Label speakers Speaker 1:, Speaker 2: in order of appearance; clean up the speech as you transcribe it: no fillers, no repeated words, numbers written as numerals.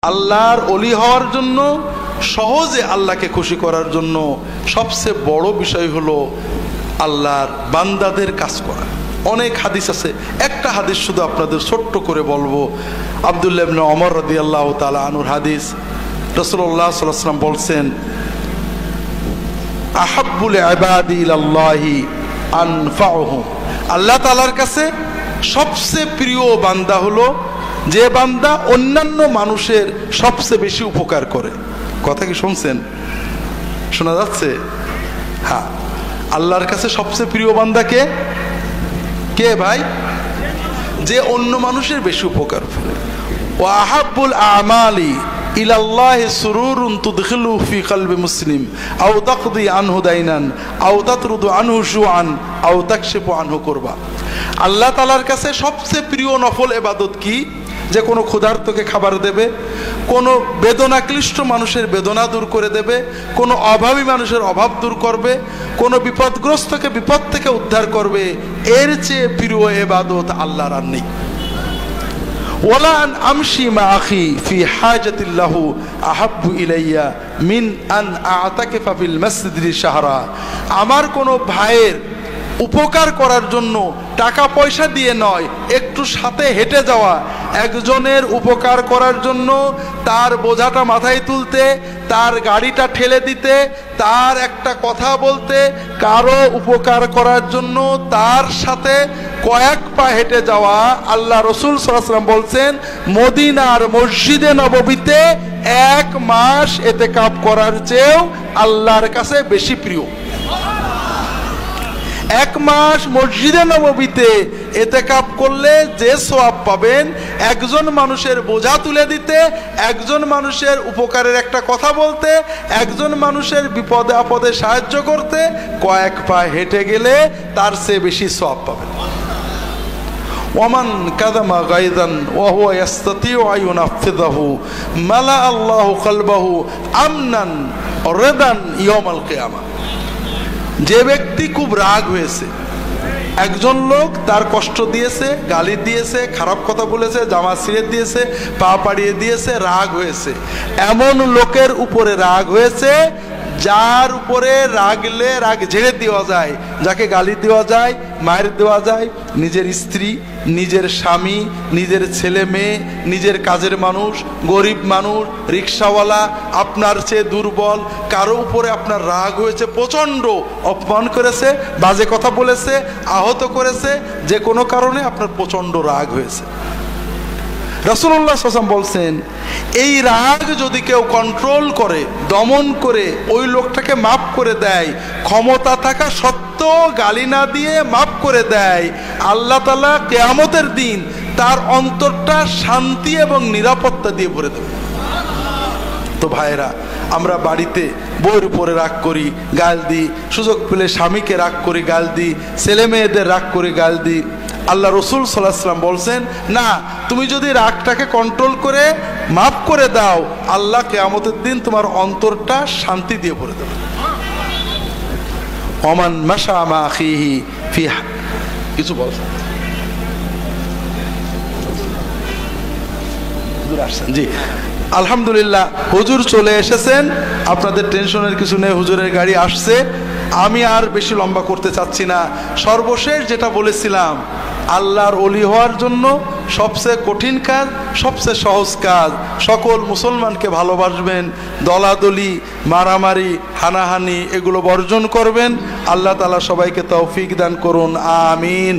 Speaker 1: আল্লাহর ওলি হওয়ার জন্য, সহজে আল্লাহকে খুশি করার জন্য সবচেয়ে বড় বিষয় হলো আল্লাহর বান্দাদের কাজ করা। অনেক হাদিস আছে, একটা হাদিস শুধু আপনাদের ছোট্ট করে বলবো। আব্দুল্লাহ ইবনে ওমর রাদিয়াল্লাহু তাআলা আনহুর হাদিস। রাসূলুল্লাহ সাল্লাল্লাহু আলাইহি ওয়াসাল্লাম বলছেন, আহাব্বুল ইবাদি ইলাল্লাহি আনফাউহুম, আল্লাহ তাআলার কাছে সবচেয়ে প্রিয় বান্দা হলো যে বান্দা অন্যান্য মানুষের সবচেয়ে বেশি উপকার করে। কথা কি শুনছেন? শোনা যাচ্ছে? হ্যাঁ, আল্লাহর কাছে সবচেয়ে প্রিয় বান্দা কে? কে ভাই? যে অন্য মানুষের বেশি উপকার করে। ওয়া আহাব্বুল আমালি ইলাল্লাহি সুরুরুন তুদখিলু ফি কলবি মুসলিম আও তাকদি আনহু দাইনান আও তাতরুদু আনহু শুআন আও তাকশিফু আনহু কুরবা। আল্লাহ তাআলার কাছে সবচেয়ে প্রিয় নফল ইবাদত কি? যে কোনো ক্ষুধার্তকে খাবার দেবে, কোনো বেদনাক্লিষ্ট মানুষের বেদনা দূর করে দেবে, কোনো অভাবী মানুষের অভাব দূর করবে, কোনো বিপদগ্রস্তকে বিপদ থেকে উদ্ধার করবে। এর চেয়ে প্রিয় ইবাদত আল্লাহর আর নেই। ওয়ালা আন আমশি মা আখি ফি হাজাতিল্লাহু আহাব্বু ইলাইয়া মিন আন আ'তাকিফা ফিল মাসজিদি শাহরা। আমার কোনো ভাইয়ের উপকার করার জন্য টাকা পয়সা দিয়ে নয়, একটু সাথে হেঁটে যাওয়া, একজনের উপকার করার জন্য তার বোঝাটা মাথায় তুলতে, তার গাড়িটা ঠেলে দিতে, তার একটা কথা বলতে, কারো উপকার করার জন্য তার সাথে কয়েক পা হেঁটে যাওয়া, আল্লাহ রসুল সাল্লাল্লাহু আলাইহি ওয়াসাল্লাম বলছেন মদিনার মসজিদে নববীতে 1 মাস ইতিকাফ করার চেয়েও আল্লাহর কাছে বেশি প্রিয়। 1 মাস মসজিদে নববীতে ইতিকাফ করলে যে সওয়াব পাবেন, একজন মানুষের বোঝা তুলে দিতে, একজন মানুষের উপকারের একটা কথা বলতে, একজন মানুষের বিপদে আপদে সাহায্য করতে কয়েক পা হেঁটে গেলে তার চেয়ে বেশি সওয়াব পাবেন। ওয়ামান কাযামা গায়যান ওয়া হুয়া ইস্তাতিউ আন ইউনাফিযাহু মালা আল্লাহু কলবাহু আমনান রিদান ইয়াউমাল কিয়ামা। যে ব্যক্তি খুব রাগ হয়েছে, একজন লোক তার কষ্ট দিয়েছে, গালি দিয়েছে, খারাপ কথা বলেছে, জামা ছিঁড়ে দিয়েছে, পা পাড়িয়ে দিয়েছে, রাগ হয়েছে, এমন লোকের উপরে রাগ হয়েছে যার উপরে রাগলে রাগ ঝেড়ে দেওয়া যায়, যাকে গালি দেওয়া যায়, মায়ের দেওয়া যায়, নিজের স্ত্রী, নিজের স্বামী, নিজের ছেলে মেয়ে, নিজের কাজের মানুষ, গরিব মানুষ, রিক্সাওয়ালা, আপনার চেয়ে দুর্বল কারো উপরে আপনার রাগ হয়েছে, প্রচণ্ড অপমান করেছে, বাজে কথা বলেছে, আহত করেছে, যে কোনো কারণে আপনার প্রচণ্ড রাগ হয়েছে। রাসূলুল্লাহ সাল্লাল্লাহু আলাইহি ওয়াসাল্লাম বলছেন, এই রাগ যদি কেউ কন্ট্রোল করে, দমন করে ওই লোকটাকে মাফ করে দেয়, ক্ষমতা থাকা সত্ত্বেও গালি না দিয়ে মাফ করে দেয়, আল্লাহ তাআলা কিয়ামতের দিন তার অন্তরটা শান্তি এবং নিরাপত্তা দিয়ে ভরে দেবে। তো ভাইরা, আমরা বাড়িতে বউয়ের উপরে রাগ করি, গাল দিই, সুযোগ পেলে স্বামীকে রাগ করি, গাল দিই, ছেলে মেয়েদের রাগ করি, গাল দিই। আল্লাহ রসুল সাল্লাল্লাহু আলাইহি ওয়াসাল্লাম বলছেন, না, তুমি যদি রাগটাকে কন্ট্রোল করে মাফ করে দাও, আল্লাহ কিয়ামতের দিন তোমার অন্তরটা শান্তি দিয়ে ভরে দেবে। ওমান মাশা মা আখিহি ফি, কিছু বল। জি, আলহামদুলিল্লাহ, হুজুর চলে এসেছেন, আপনাদের টেনশনের কিছু নেই, হুজুরের গাড়ি আসছে। আমি আর বেশি লম্বা করতে চাচ্ছি না। সর্বশেষ যেটা বলেছিলাম, আল্লাহর ওলি হওয়ার জন্য সবচেয়ে কঠিন কাজ, সবচেয়ে সহজ কাজ, সকল মুসলমানকে ভালোবাসবেন, দলাদলি, মারামারি, হানাহানি এগুলো বর্জন করবেন। আল্লাহ তাআলা সবাইকে তৌফিক দান করুন, আমিন।